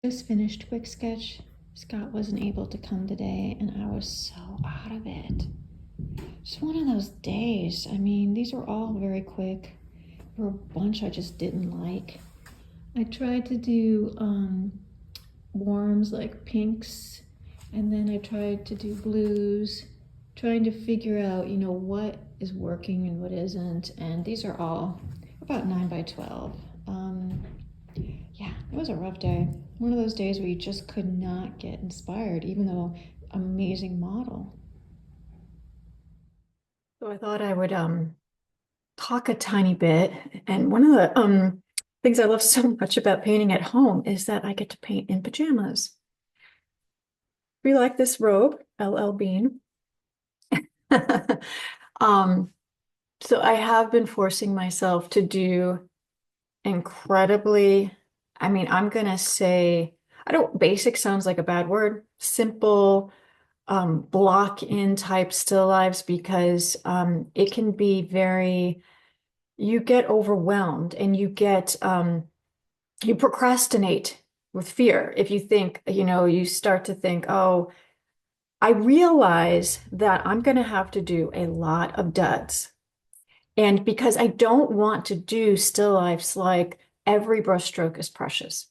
Just finished quick sketch. Scott wasn't able to come today, and I was so out of it. Just one of those days. I mean, these were all very quick. There were a bunch I just didn't like. I tried to do warms like pinks, and then I tried to do blues, trying to figure out, what is working and what isn't. And these are all about 9 by 12. Yeah, it was a rough day. One of those days where you just could not get inspired, even though amazing model. So I thought I would talk a tiny bit. And one of the things I love so much about painting at home is that I get to paint in pajamas. We like this robe, LL Bean. Um, so I have been forcing myself to do incredibly, I mean, I'm gonna say, I don't, basic sounds like a bad word, simple, block in type still lives because it can be very, you get overwhelmed and you procrastinate with fear. If you think, you start to think, oh, I realize that I'm going to have to do a lot of duds. And because I don't want to do still lifes like every brushstroke is precious.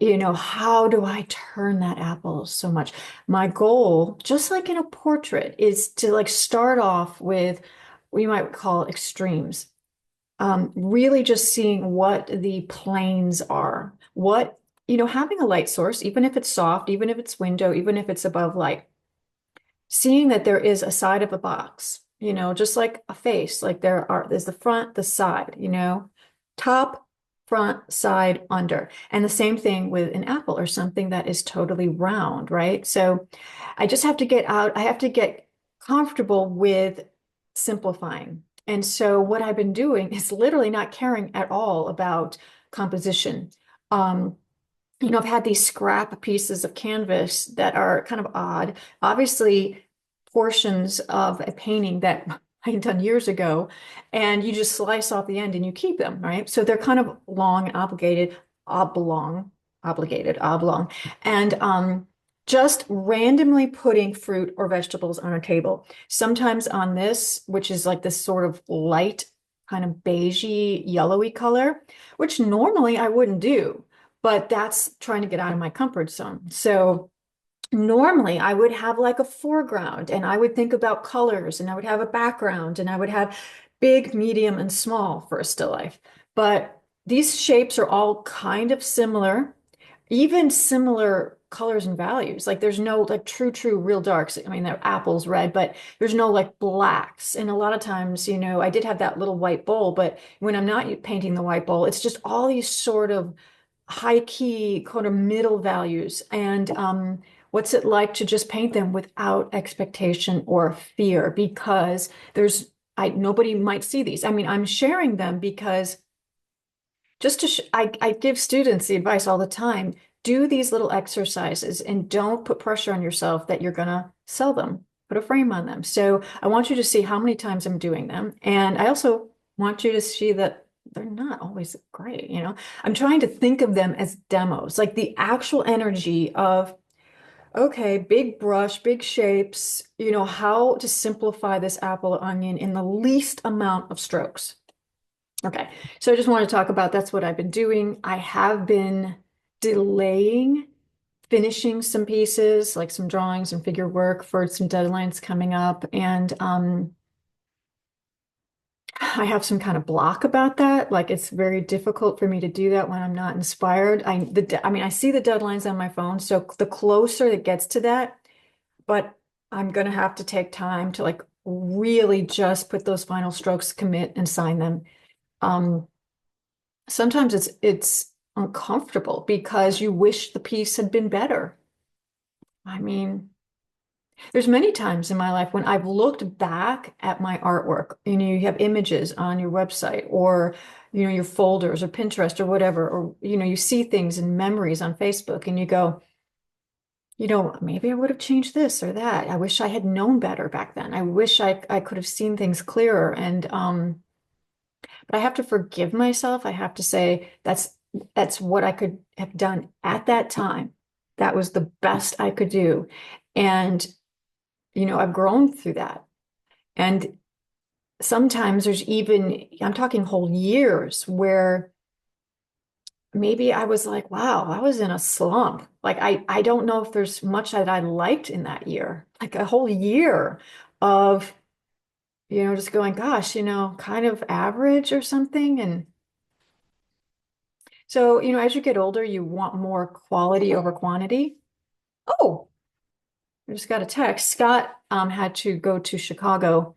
How do I turn that apple so much? My goal, just like in a portrait, is to like start off with what you might call extremes. Really just seeing what the planes are. Having a light source, even if it's soft, even if it's window, even if it's above light, seeing that there is a side of a box, just like a face, like there's the front, the side, top, front, side, under. And the same thing with an apple or something that is totally round, right? So I just have to get out, I have to get comfortable with simplifying. And so what I've been doing is literally not caring at all about composition. Um, I've had these scrap pieces of canvas that are kind of odd. Obviously, portions of a painting that I had done years ago, and you just slice off the end and you keep them, right? So they're kind of long and oblong, and just randomly putting fruit or vegetables on a table. Sometimes on this, which is like this sort of light, kind of beigey, yellowy color, which normally I wouldn't do, but that's trying to get out of my comfort zone. So normally I would have like a foreground and I would think about colors and I would have a background and I would have big, medium, and small for a still life. But these shapes are all kind of similar, even similar colors and values. Like there's no like true, real darks. I mean, they're apples red, but there's no like blacks. And a lot of times, I did have that little white bowl, but when I'm not painting the white bowl, it's just all these sort of high key kind of middle values. And what's it like to just paint them without expectation or fear? Because nobody might see these. I mean, I'm sharing them because just I give students the advice all the time, do these little exercises and don't put pressure on yourself that you're gonna sell them. Put a frame on them. So I want you to see how many times I'm doing them. And I also want you to see that they're not always great, I'm trying to think of them as demos, like the actual energy of, okay, big brush, big shapes, how to simplify this apple or onion in the least amount of strokes. Okay, so I just want to talk about that's what I've been doing. I have been delaying finishing some pieces, like some drawings and figure work for some deadlines coming up. And I have some kind of block about that. Like it's very difficult for me to do that when I'm not inspired. I mean, I see the deadlines on my phone, so the closer it gets to that, but I'm gonna have to take time to like really just put those final strokes, commit and sign them. Um, Sometimes it's uncomfortable because you wish the piece had been better. I mean, there's many times in my life when I've looked back at my artwork. You have images on your website or your folders or Pinterest or whatever, or you see things and memories on Facebook and you go, maybe I would have changed this or that. I wish I had known better back then. I wish I could have seen things clearer. And but I have to forgive myself. I have to say that's what I could have done at that time. That was the best I could do. And, I've grown through that. And sometimes there's even, I'm talking whole years where maybe I was like, wow, I was in a slump. Like I don't know if there's much that I liked in that year. Like a whole year of, just going, gosh, kind of average or something. And so, as you get older, you want more quality over quantity. Oh, I just got a text. Scott had to go to Chicago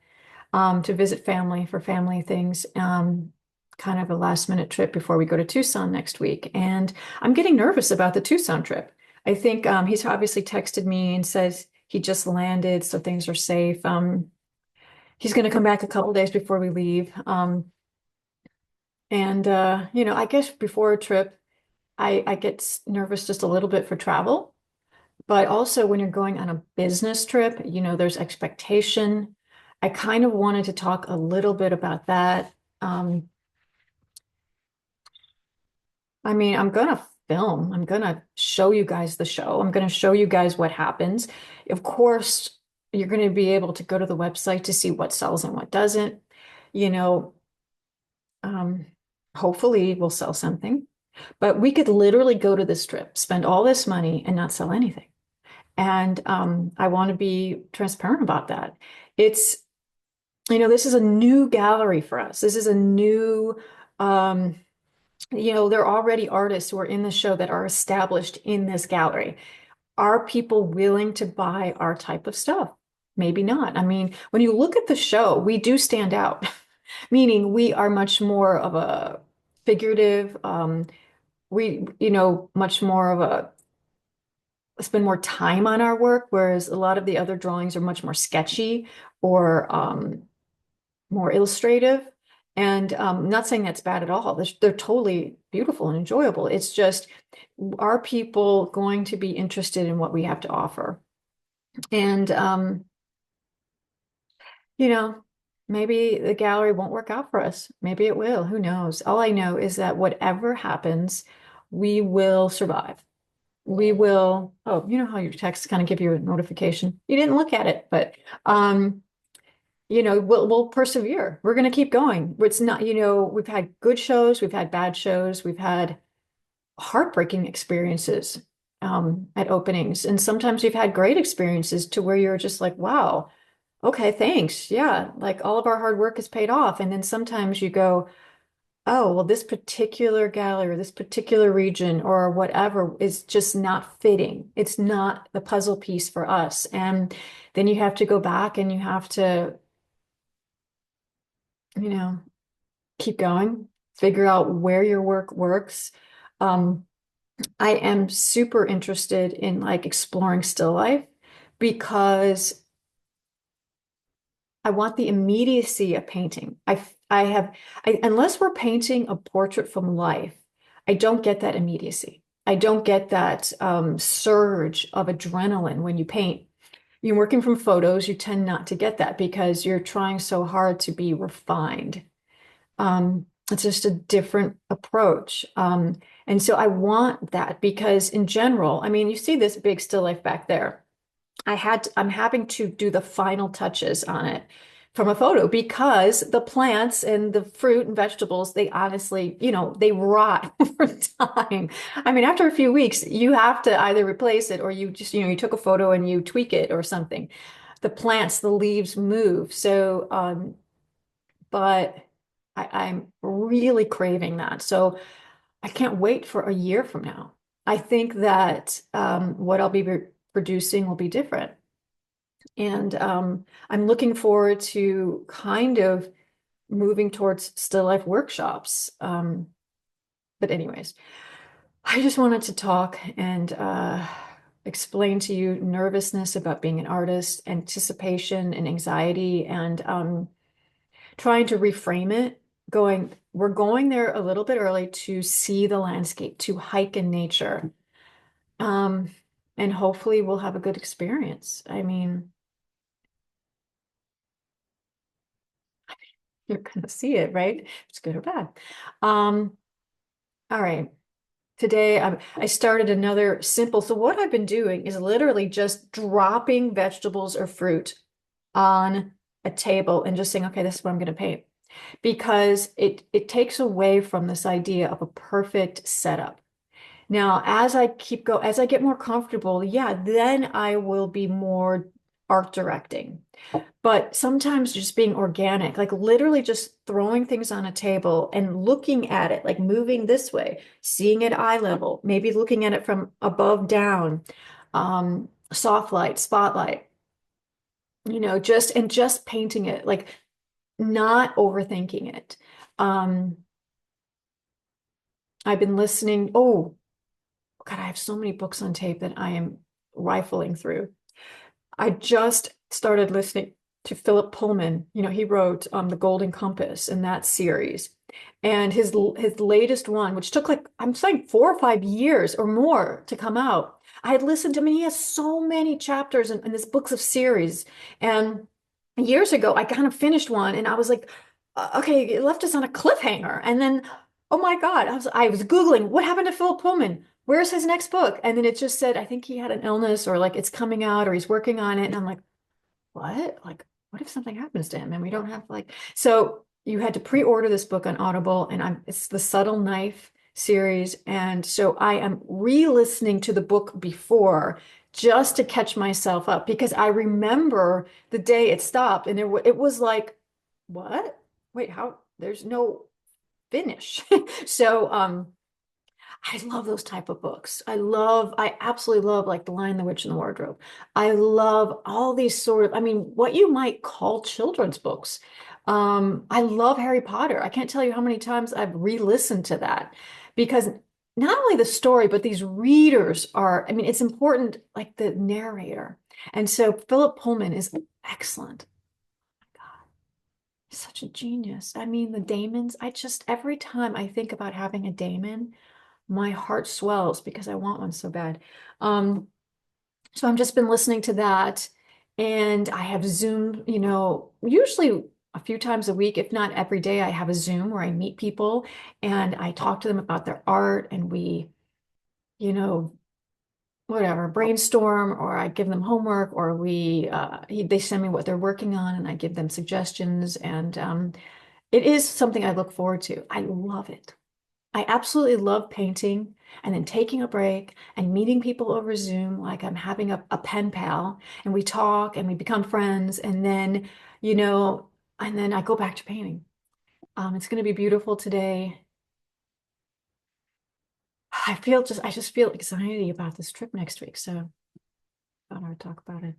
to visit family for family things. Kind of a last minute trip before we go to Tucson next week. And I'm getting nervous about the Tucson trip. I think he's obviously texted me and says he just landed, so things are safe. He's going to come back a couple days before we leave. And I guess before a trip, I get nervous just a little bit for travel. But also when you're going on a business trip, there's expectation. I kind of wanted to talk a little bit about that. Um, I mean, I'm gonna film. I'm gonna show you guys the show. I'm gonna show you guys what happens. Of course, you're gonna be able to go to the website to see what sells and what doesn't. You know, um, hopefully we'll sell something. But we could literally go to this trip, spend all this money and not sell anything. And I want to be transparent about that. It's, this is a new gallery for us. This is a new, um, there are already artists who are in the show that are established in this gallery. Are people willing to buy our type of stuff? Maybe not. I mean, when you look at the show, we do stand out, meaning we are much more of a figurative, much more of a spend more time on our work, whereas a lot of the other drawings are much more sketchy or more illustrative. And I'm not saying that's bad at all. They're totally beautiful and enjoyable. It's just, are people going to be interested in what we have to offer? And, you know, maybe the gallery won't work out for us. Maybe it will. Who knows? All I know is that whatever happens, we will survive. We will, oh, you know how your texts kind of give you a notification. You didn't look at it, but we'll persevere. We're going to keep going. It's not, we've had good shows, we've had bad shows, we've had heartbreaking experiences at openings, and sometimes we've had great experiences to where you're just like, wow, okay, thanks. Yeah, like all of our hard work has paid off. And then sometimes you go, oh, well, this particular gallery or this particular region or whatever is just not fitting. It's not the puzzle piece for us. And then you have to go back and you have to, you know, keep going, figure out where your work works. Um, I am super interested in like exploring still life because I want the immediacy of painting. Unless we're painting a portrait from life, I don't get that immediacy. I don't get that surge of adrenaline when you paint. You're working from photos, you tend not to get that because you're trying so hard to be refined. It's just a different approach. And so I want that because in general, I mean, you see this big still life back there. I'm having to do the final touches on it from a photo because the plants and the fruit and vegetables, they honestly, they rot over time. I mean, after a few weeks, you have to either replace it or you just, you took a photo and you tweak it or something. The plants, the leaves move. So, but I'm really craving that. So I can't wait for a year from now. I think that what I'll be producing will be different. And I'm looking forward to kind of moving towards still life workshops. But anyways, I just wanted to talk and explain to you nervousness about being an artist, anticipation and anxiety, and trying to reframe it, we're going there a little bit early to see the landscape, to hike in nature. Um, and hopefully we'll have a good experience. I mean, you're gonna see it, right? It's good or bad. Um, all right. Today, I started another simple. So what I've been doing is literally just dropping vegetables or fruit on a table and just saying, okay, this is what I'm going to paint. Because it takes away from this idea of a perfect setup. Now, as I get more comfortable, yeah, then I will be more art directing. But sometimes just being organic, like literally just throwing things on a table and looking at it, like moving this way, seeing it eye level, maybe looking at it from above down, soft light, spotlight, just painting it, like not overthinking it. Um, I've been listening. Oh, God, I have so many books on tape that I am rifling through. I just started listening to Philip Pullman. He wrote The Golden Compass in that series. And his latest one, which took like, I'm saying 4 or 5 years or more to come out. I had listened to him, and he has so many chapters in this books of series. And years ago, I kind of finished one and I was like, okay, it left us on a cliffhanger. And then, oh my God, I was Googling what happened to Philip Pullman? Where's his next book? And then it just said, I think he had an illness or like it's coming out or he's working on it. And I'm like, what? Like, what if something happens to him and we don't have so you had to pre-order this book on Audible, and it's the Subtle Knife series. And so I am re-listening to the book before just to catch myself up because I remember the day it stopped and it was like, what? Wait, how? There's no finish. So, I love those type of books. I absolutely love like The Lion, the Witch, and the Wardrobe. I love all these I mean, what you might call children's books. I love Harry Potter. I can't tell you how many times I've re-listened to that because not only the story, but these readers I mean, it's important, like the narrator. And so Philip Pullman is excellent. God, he's such a genius. I mean, the daemons, every time I think about having a daemon, my heart swells because I want one so bad. Um, so I've just been listening to that, and I have Zoom, usually a few times a week, if not every day, I have a Zoom where I meet people and I talk to them about their art, and we, you know, whatever, brainstorm, or I give them homework, or they send me what they're working on and I give them suggestions. And it is something I look forward to. I love it. I absolutely love painting and then taking a break and meeting people over Zoom, like I'm having a pen pal, and we talk and we become friends. You know, and then I go back to painting. It's going to be beautiful today. I just feel anxiety about this trip next week. So I thought I would talk about it.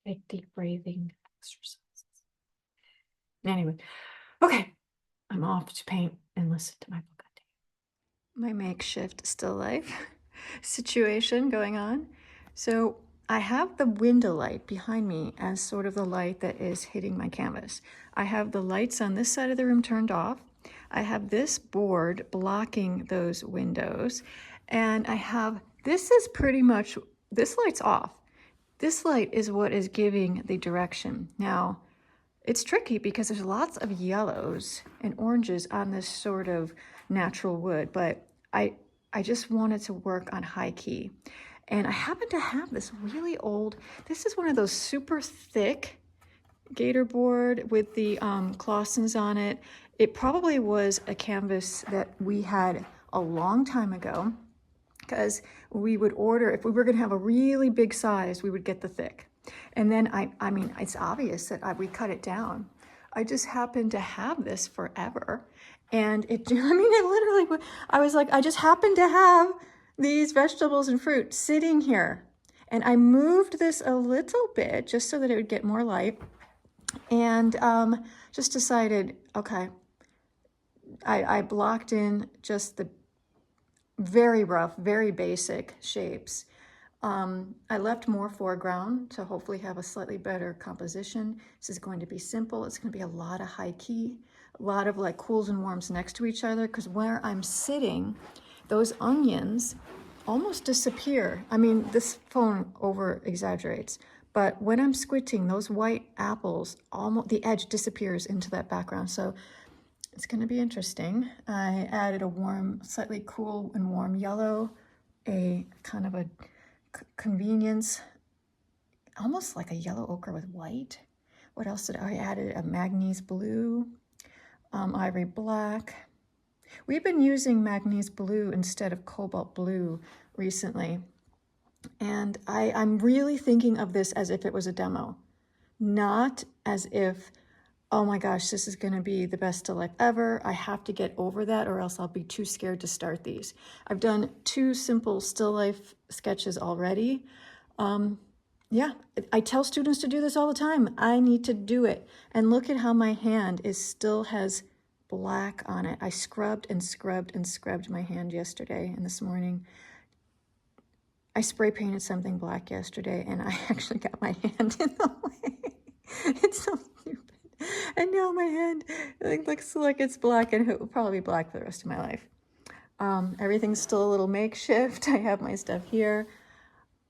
Take deep breathing exercises. Anyway, okay, I'm off to paint and listen to my book. My makeshift still life situation going on. So I have the window light behind me as sort of the light that is hitting my canvas. I have the lights on this side of the room turned off. I have this board blocking those windows. And this is pretty much, this light's off. This light is what is giving the direction. Now, it's tricky because there's lots of yellows and oranges on this sort of natural wood, but I just wanted to work on high key. And I happen to have this really old, this is one of those super thick gator board with the Clausens on it. It probably was a canvas that we had a long time ago because we would order, if we were going to have a really big size, we would get the thick. And then I mean, it's obvious that we cut it down. I just happened to have this forever. And it literally, I was like, I just happened to have these vegetables and fruit sitting here. And I moved this a little bit just so that it would get more light. And just decided, okay, I blocked in just the very rough, very basic shapes. I left more foreground to hopefully have a slightly better composition. This is going to be simple. It's going to be a lot of high key, a lot of like cools and warms next to each other, because where I'm sitting, those onions almost disappear. I mean, this phone over exaggerates, But when I'm squinting, those white apples, almost the edge disappears into that background. So it's going to be interesting. I added a warm, slightly cool and warm yellow, a kind of a convenience, almost like a yellow ochre with white. What else did I added? A manganese blue, ivory black. We've been using manganese blue instead of cobalt blue recently. And I'm really thinking of this as if it was a demo, not as if, oh my gosh, this is going to be the best still life ever. I have to get over that or else I'll be too scared to start these. I've done 2 simple still life sketches already. Yeah, I tell students to do this all the time. I need to do it. And look at how my hand still has black on it. I scrubbed and scrubbed and scrubbed my hand yesterday and this morning. I spray painted something black yesterday and I actually got my hand in the way. It's so stupid. And now my hand looks like it's black and it will probably be black for the rest of my life. Everything's still a little makeshift. I have my stuff here.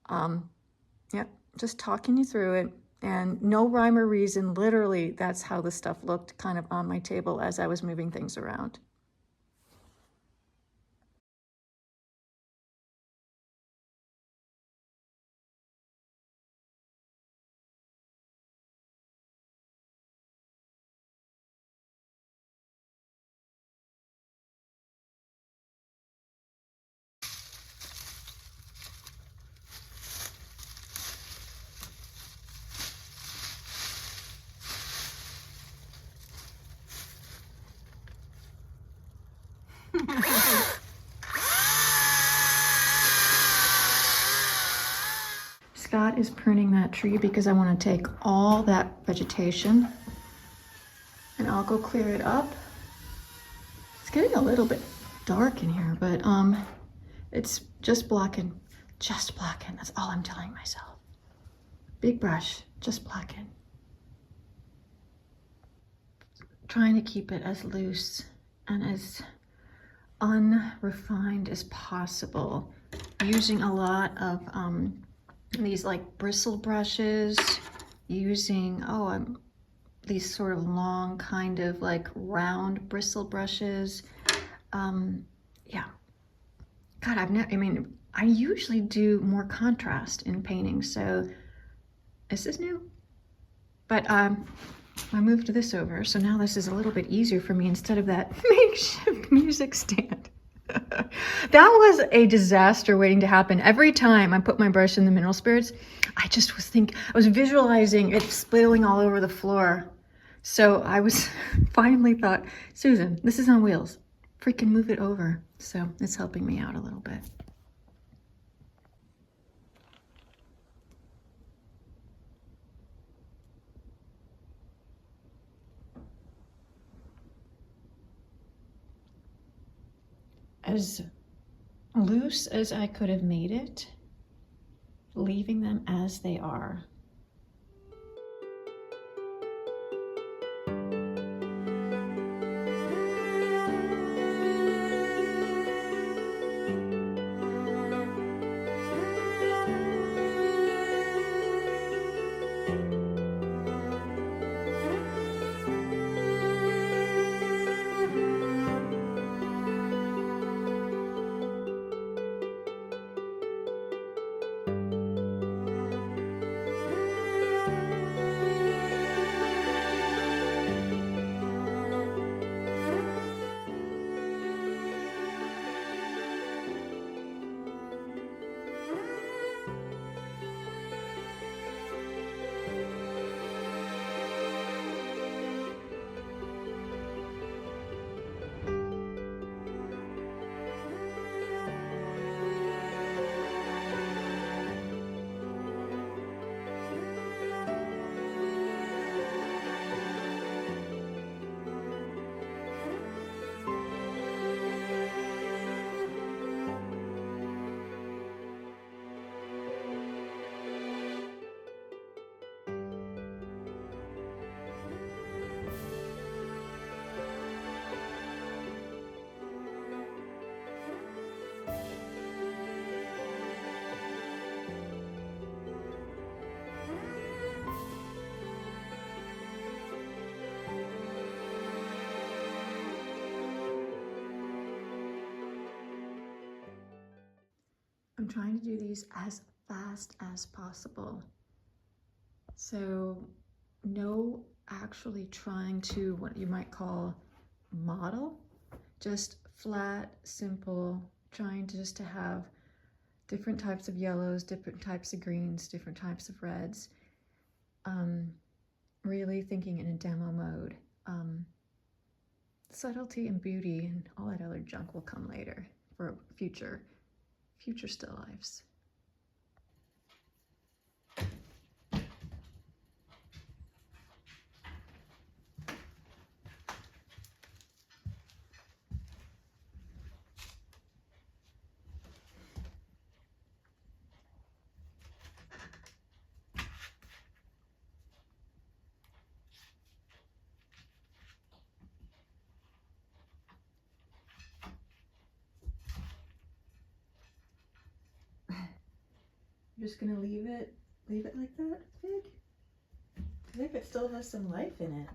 Yep, just talking you through it. And no rhyme or reason. Literally, that's how the stuff looked kind of on my table as I was moving things around. Scott is pruning that tree because I want to take all that vegetation and I'll go clear it up. It's getting a little bit dark in here, but it's just blackened. Just blackened. That's all I'm telling myself. Big brush, just blackened. Trying to keep it as loose and as unrefined as possible. Using a lot of these like bristle brushes, using these sort of long kind of like round bristle brushes. Yeah, God, I usually do more contrast in painting, so this is new. But I moved this over, so now this is a little bit easier for me instead of that makeshift music stand. That was a disaster waiting to happen. Every time I put my brush in the mineral spirits, I was visualizing it spilling all over the floor. So I was finally thought, Susan, this is on wheels. Freaking move it over. So it's helping me out a little bit. As loose as I could have made it, leaving them as they are. trying to do these as fast as possible. So no actually trying to what you might call model, just flat, simple, trying to just to have different types of yellows, different types of greens, different types of reds. Really thinking in a demo mode. Subtlety and beauty and all that other junk will come later for future still lifes. I'm just gonna leave it like that, Fig. I think it still has some life in it.